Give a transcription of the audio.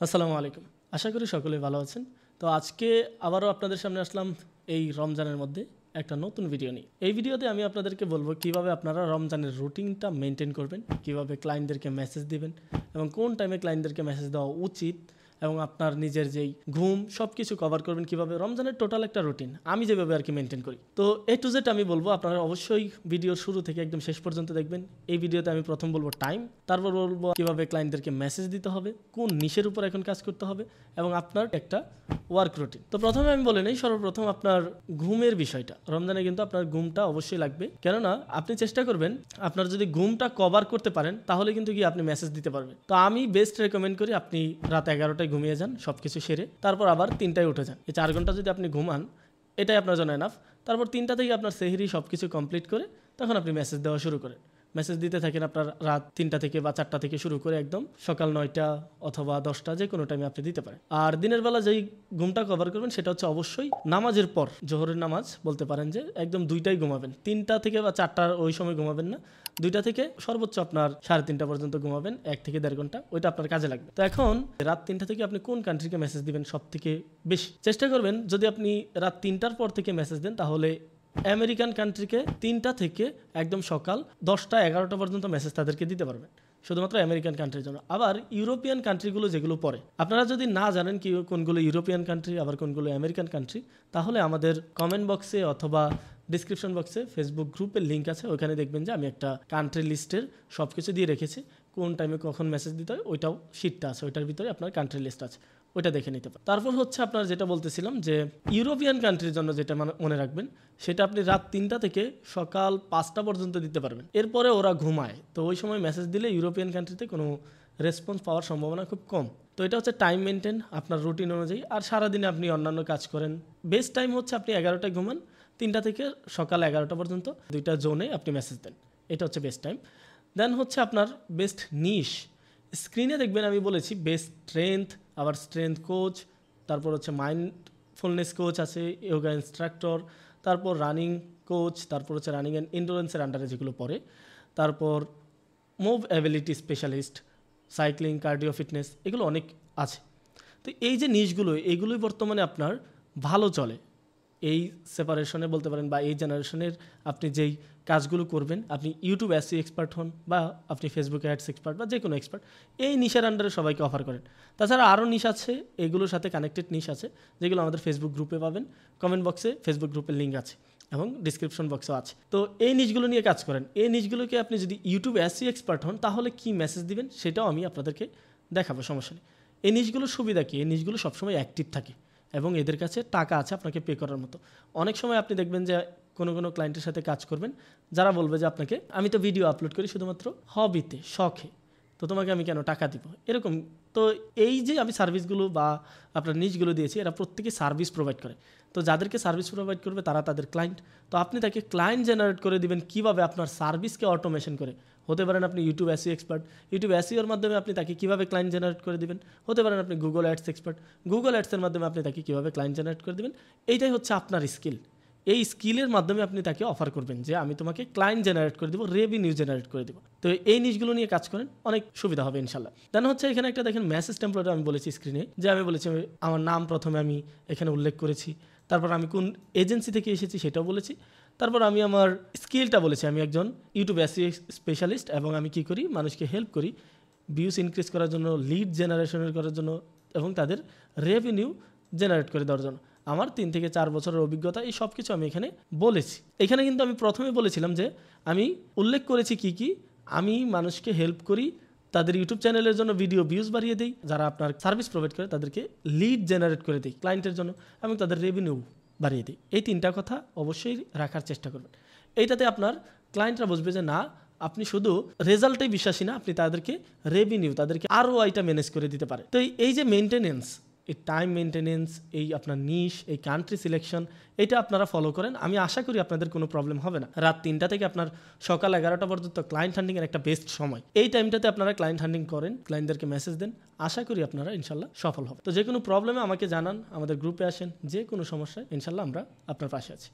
আসসালামু আলাইকুম। আশা করি সকলেই ভালো আছেন। তো আজকে আবারও আপনাদের সামনে আসলাম এই রমজানের মধ্যে একটা নতুন ভিডিও নিয়ে। এই ভিডিওতে আমি আপনাদেরকে বলবো কিভাবে আপনারা রমজানের রুটিনটা মেনটেন করবেন, কিভাবে ক্লায়েন্টদেরকে মেসেজ দিবেন এবং কোন টাইমে ক্লায়েন্টদেরকে মেসেজ দেওয়া উচিত এবং আপনার নিজের যেই ঘুম সব কিছু কভার করবেন কিভাবে রমজানের টোটাল একটা রুটিন আমি যেভাবে আর কি মেনটেন করি। তো এ টু জেড আমি বলবো আপনারা অবশ্যই ভিডিওর শুরু থেকে একদম শেষ পর্যন্ত দেখবেন। এই ভিডিওতে আমি প্রথম বলবো টাইম, তারপর বলবো কিভাবে ক্লায়েন্টদেরকে মেসেজ দিতে হবে, কোন নিশের উপর এখন কাজ করতে হবে এবং আপনার একটা ওয়ার্ক রুটিন। তো প্রথমে আমি বলে নেই সর্বপ্রথম আপনার ঘুমের বিষয়টা। রমজানে কিন্তু আপনার ঘুমটা অবশ্যই লাগবে, কেননা আপনি চেষ্টা করবেন আপনার যদি ঘুমটা কভার করতে পারেন তাহলে কিন্তু কি আপনি মেসেজ দিতে পারবেন। তো আমি বেস্ট রেকমেন্ড করি আপনি রাত 11টায় ঘুমিয়ে যান, সব কিছু সেরে তারপর আবার 3টায় উঠে যান। এই 4 ঘন্টা যদি আপনি ঘুমান এটাই আপনার জন্য এনাফ। তারপর 3টা থেকে আপনার সেহরি সব কিছু কমপ্লিট করে তখন আপনি মেসেজ দেওয়া শুরু করেন। মেসেজ দিতে থাকেন আপনার রাত 3টা থেকে বা 4টা থেকে শুরু করে একদম সকাল 9টা অথবা 10টা যে কোনো টাইমে আপনি দিতে পারেন। আর দিনের বেলা যেই ঘুমটা কভার করবেন সেটা হচ্ছে অবশ্যই নামাজের পর, জোহরের নামাজ বলতে পারেন যে একদম 2টায় ঘুমাবেন। 3টা থেকে বা 4টার ওই সময় ঘুমাবেন না, 2টা থেকে সর্বোচ্চ আপনার 3:30 পর্যন্ত ঘুমাবেন, 1 থেকে 1.5 ঘন্টা, ওইটা আপনার কাজে লাগবে। তো এখন রাত 3টা থেকে আপনি কোন কান্ট্রিকে মেসেজ দিবেন সব থেকে বেশি চেষ্টা করবেন যদি আপনি রাত 3টার পর থেকে মেসেজ দেন তাহলে আমেরিকান কান্ট্রিকে 3টা থেকে একদম সকাল 10টা 11টা পর্যন্ত মেসেজ তাদেরকে দিতে পারবেন, শুধুমাত্র আমেরিকান কান্ট্রির জন্য। আবার ইউরোপিয়ান কান্ট্রিগুলো যেগুলো পড়ে, আপনারা যদি না জানেন কি কোনগুলো ইউরোপিয়ান কান্ট্রি আবার কোনগুলো আমেরিকান কান্ট্রি, তাহলে আমাদের কমেন্ট বক্সে অথবা ডিসক্রিপশন বক্সে ফেসবুক গ্রুপের লিঙ্ক আছে, ওখানে দেখবেন যে আমি একটা কান্ট্রি লিস্টের সব কিছু দিয়ে রেখেছি, কোন টাইমে কখন মেসেজ দিতে হয় ওইটাও শিটটা আছে, ওইটার ভিতরে আপনার কান্ট্রি লিস্ট আছে, ওইটা দেখে নিতে পারেন। তারপর হচ্ছে আপনার যেটা বলতেছিলাম যে ইউরোপিয়ান কান্ট্রির জন্য যেটা মনে রাখবেন সেটা আপনি রাত 3টা থেকে সকাল 5টা পর্যন্ত দিতে পারবেন। এরপরে ওরা ঘুমায়, তো ওই সময় মেসেজ দিলে ইউরোপিয়ান কান্ট্রিতে কোনো রেসপন্স পাওয়ার সম্ভাবনা খুব কম। তো এটা হচ্ছে টাইম মেনটেন আপনার রুটিন অনুযায়ী। আর সারাদিনে আপনি অন্যান্য কাজ করেন, বেস্ট টাইম হচ্ছে আপনি 11টায় ঘুমান, 3টা থেকে সকাল 11টা পর্যন্ত 2টা জোনে আপনি মেসেজ দেন, এটা হচ্ছে বেস্ট টাইম। দেন হচ্ছে আপনার বেস্ট নিশ। স্ক্রিনে দেখবেন আমি বলেছি বেস্ট স্ট্রেংথ, আবার স্ট্রেংথ কোচ, তারপর হচ্ছে মাইন্ডফুলনেস কোচ আছে, যোগা ইনস্ট্রাক্টর, তারপর রানিং কোচ, তারপর হচ্ছে রানিং অ্যান্ড এন্ডুরেন্সের আন্ডারে যেগুলো পড়ে, তারপর move ability specialist, cycling, cardio fitness, এগুলো অনেক আছে। তো এই যে নিশগুলো এইগুলোই বর্তমানে আপনার ভালো চলে এই সেপারেশনে বলতে পারেন, বা এই জেনারেশনের আপনি যেই কাজগুলো করবেন, আপনি ইউটিউব এসই এক্সপার্ট হন বা আপনি ফেসবুকে অ্যাডস এক্সপার্ট বা যে কোনো এক্সপার্ট, এই নিশার আন্ডারে সবাইকে অফার করেন। তাছাড়া আরও নিশ আছে, এগুলোর সাথে কানেক্টেড নিশ আছে যেগুলো আমাদের ফেসবুক গ্রুপে পাবেন, কমেন্ট বক্সে ফেসবুক গ্রুপের লিঙ্ক আছে এবং ডিসক্রিপশন বক্সও আছে। তো এই নিশগুলো নিয়ে কাজ করেন। এই নিশগুলোকে আপনি যদি ইউটিউব এসই এক্সপার্ট হন তাহলে কি মেসেজ দিবেন সেটাও আমি আপনাদেরকে দেখাবো, সমস্যা নেই। এই নিশগুলোর সুবিধা কি, এই নিশগুলো সবসময় অ্যাক্টিভ থাকে এবং এদের কাছে টাকা আছে আপনাকে পে করার মতো। অনেক সময় আপনি দেখবেন যে কোনো কোনো ক্লায়েন্টের সাথে কাজ করবেন যারা বলবে যে আপনাকে আমি তো ভিডিও আপলোড করি শুধুমাত্র হবিতে, শখে, তো তোমাকে আমি কেন টাকা দিব এরকম। তো এই যে আমি সার্ভিসগুলো বা আপনার নিশগুলো দিয়েছি এরা প্রত্যেকে সার্ভিস প্রোভাইড করে। তো যাদেরকে সার্ভিস প্রোভাইড করবে তারা তাদের ক্লায়েন্ট। তো আপনি তাকে ক্লায়েন্ট জেনারেট করে দিবেন কীভাবে, আপনার সার্ভিসকে অটোমেশন করে। হতে পারেন আপনি ইউটিউব এসইও এক্সপার্ট, ইউটিউব এসইওর মাধ্যমে আপনি তাকে কীভাবে ক্লায়েন্ট জেনারেট করে দিবেন। হতে পারেন আপনি গুগল অ্যাডস এক্সপার্ট, গুগল অ্যাডসের মাধ্যমে আপনি তাকে কীভাবে ক্লায়েন্ট জেনারেট করে দেবেন। এইটাই হচ্ছে আপনার স্কিল। এই স্কিলের মাধ্যমে আপনি তাকে অফার করবেন যে আমি তোমাকে ক্লায়েন্ট জেনারেট করে দেবো, রেভিনিউ জেনারেট করে দেবো। তো এই নিশগুলো নিয়ে কাজ করেন, অনেক সুবিধা হবে ইনশাল্লাহ। দেন হচ্ছে এখানে একটা দেখেন মেসেজ টেমপ্লেট আমি বলেছি স্ক্রিনে, যে আমি বলেছি আমার নাম প্রথমে আমি এখানে উল্লেখ করেছি, তারপর আমি কোন এজেন্সি থেকে এসেছি সেটাও বলেছি, তারপর আমি আমার স্কিলটা বলেছি আমি একজন ইউটিউব এসইও স্পেশালিস্ট এবং আমি কী করি, মানুষকে হেল্প করি ভিউজ ইনক্রিজ করার জন্য, লিড জেনারেশনের করার জন্য এবং তাদের রেভিনিউ জেনারেট করে দেওয়ার জন্য। আমার 3 থেকে 4 বছরের অভিজ্ঞতা, এই সব কিছু আমি এখানে বলেছি। এখানে কিন্তু আমি প্রথমে বলেছিলাম যে আমি উল্লেখ করেছি কি কি, আমি মানুষকে হেল্প করি, তাদের ইউটিউব চ্যানেলের জন্য ভিডিও ভিউজ বাড়িয়ে দিই, যারা আপনার সার্ভিস প্রোভাইড করে তাদেরকে লিড জেনারেট করে দিই ক্লায়েন্টের জন্য এবং তাদের রেভিনিউ বাড়িয়ে দিই। এই 3টা কথা অবশ্যই রাখার চেষ্টা করবেন। এইটাতে আপনার ক্লায়েন্টরা বুঝবে যে না, আপনি শুধু রেজাল্টেই বিশ্বাসী না, আপনি তাদেরকে রেভিনিউ, তাদেরকে ROI-টা ম্যানেজ করে দিতে পারে। তো এই যে মেনটেনেন্স, এই টাইম মেনটেনেন্স, এই আপনার নিশ, এই কান্ট্রি সিলেকশন, এটা আপনারা ফলো করেন, আমি আশা করি আপনাদের কোনো প্রবলেম হবে না। রাত 3টা থেকে আপনার সকাল 11টা পর্যন্ত ক্লায়েন্ট হান্ডিংয়ের একটা বেস্ট সময়। এই টাইমটাতে আপনারা ক্লায়েন্ট হান্ডিং করেন, ক্লায়েন্টদেরকে মেসেজ দেন, আশা করি আপনারা ইনশাল্লাহ সফল হবে। তো যে কোনো প্রবলেমে আমাকে জানান, আমাদের গ্রুপে আসেন, যে কোনো সমস্যায় ইনশাল্লাহ আমরা আপনার পাশে আছি।